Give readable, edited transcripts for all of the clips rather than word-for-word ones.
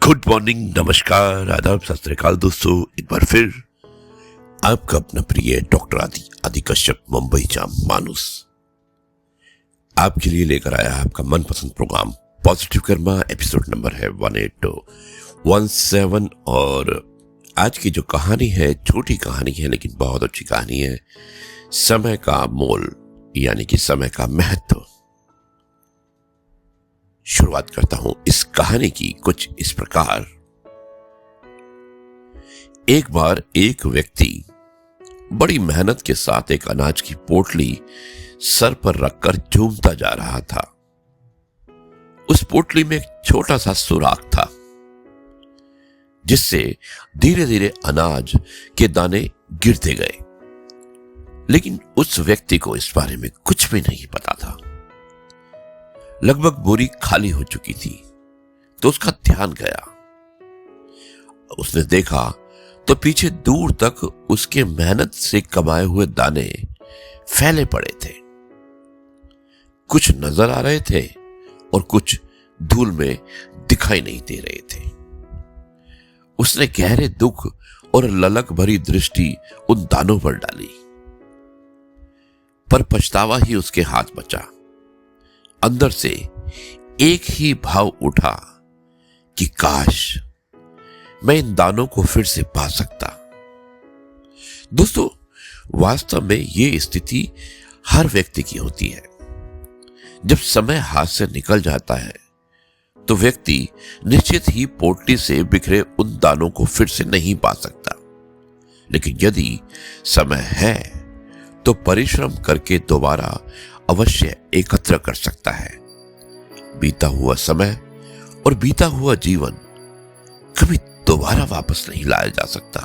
Good morning, नमस्कार, आदाब, सत श्री अकाल दोस्तों। एक बार फिर आपका अपना प्रिय डॉक्टर आदि कश्यप, मुंबई जाम मानुस आपके लिए लेकर आया आपका मनपसंद programme positive karma. Episode number है 1817 और आज की जो कहानी है, छोटी कहानी है लेकिन बहुत अच्छी कहानी है। समय का मोल यानी कि समय का महत्व। शुरुआत करता हूं इस कहानी की कुछ इस प्रकार। एक बार एक व्यक्ति बड़ी मेहनत के साथ एक अनाज की पोटली सर पर रखकर झूमता जा रहा था। उस पोटली में एक छोटा सा सुराख था जिससे धीरे धीरे अनाज के दाने गिरते गए, लेकिन उस व्यक्ति को इस बारे में कुछ भी नहीं पता था। लगभग बोरी खाली हो चुकी थी तो उसका ध्यान गया। उसने देखा तो पीछे दूर तक उसके मेहनत से कमाए हुए दाने फैले पड़े थे। कुछ नजर आ रहे थे और कुछ धूल में दिखाई नहीं दे रहे थे। उसने गहरे दुख और ललक भरी दृष्टि उन दानों पर डाली, पर पछतावा ही उसके हाथ बचा। अंदर से एक ही भाव उठा कि काश मैं इन दानों को फिर से पा सकता। दोस्तों, वास्तव में ये स्थिति हर व्यक्ति की होती है। जब समय हाथ से निकल जाता है तो व्यक्ति निश्चित ही पोटली से बिखरे उन दानों को फिर से नहीं पा सकता, लेकिन यदि समय है तो परिश्रम करके दोबारा अवश्य एकत्र कर सकता है। बीता हुआ समय और बीता हुआ जीवन कभी दोबारा वापस नहीं लाया जा सकता,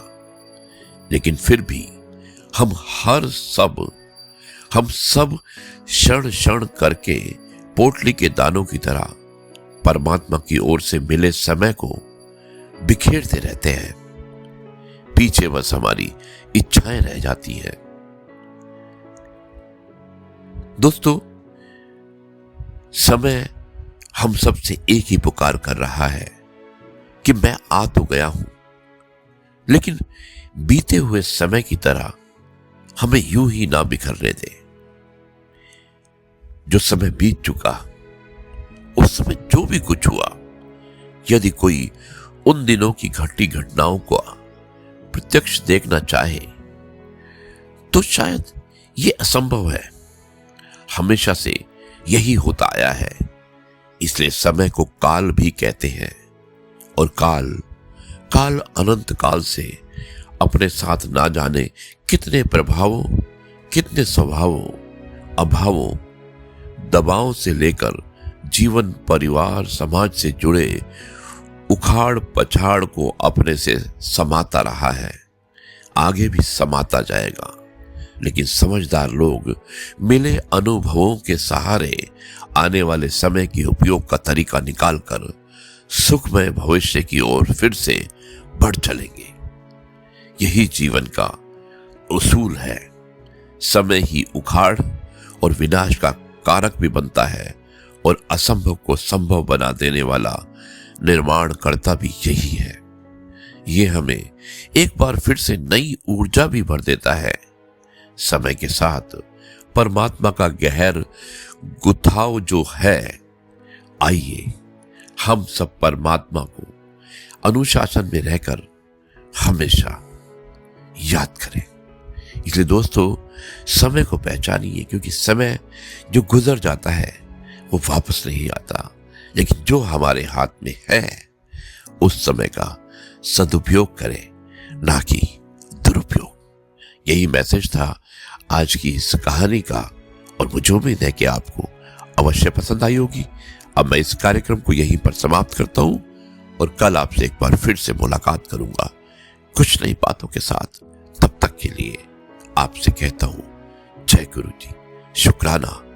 लेकिन फिर भी हम सब क्षण क्षण करके पोटली के दानों की तरह परमात्मा की ओर से मिले समय को बिखेरते रहते हैं। पीछे बस हमारी इच्छाएं रह जाती हैं। दोस्तों, समय हम सबसे एक ही पुकार कर रहा है कि मैं आ तो गया हूं, लेकिन बीते हुए समय की तरह हमें यूं ही ना बिखरने दे। जो समय बीत चुका, उस समय जो भी कुछ हुआ, यदि कोई उन दिनों की घटी घटनाओं को प्रत्यक्ष देखना चाहे तो शायद ये असंभव है। हमेशा से यही होता आया है। इसलिए समय को काल भी कहते हैं और काल अनंत काल से अपने साथ ना जाने कितने प्रभावों, कितने स्वभावों, अभावों, दबावों से लेकर जीवन, परिवार, समाज से जुड़े उखाड़ पछाड़ को अपने से समाता रहा है, आगे भी समाता जाएगा। लेकिन समझदार लोग मिले अनुभवों के सहारे आने वाले समय के उपयोग का तरीका निकालकर सुखमय भविष्य की ओर फिर से बढ़ चलेंगे। यही जीवन का उसूल है। समय ही उखाड़ और विनाश का कारक भी बनता है और असंभव को संभव बना देने वाला निर्माणकर्ता भी यही है। ये हमें एक बार फिर से नई ऊर्जा भी भर देता है। समय के साथ परमात्मा का गहर गुथाव जो है, आइए हम सब परमात्मा को अनुशासन में रहकर हमेशा याद करें। इसलिए दोस्तों, समय को पहचानिए, क्योंकि समय जो गुजर जाता है वो वापस नहीं आता, लेकिन जो हमारे हाथ में है उस समय का सदुपयोग करें, ना कि दुरुपयोग। यही मैसेज था आज की इस कहानी का और मुझे उम्मीद है कि आपको अवश्य पसंद आई होगी। अब मैं इस कार्यक्रम को यहीं पर समाप्त करता हूं और कल आपसे एक बार फिर से मुलाकात करूंगा कुछ नई बातों के साथ। तब तक के लिए आपसे कहता हूं जय गुरु जी, शुक्राना।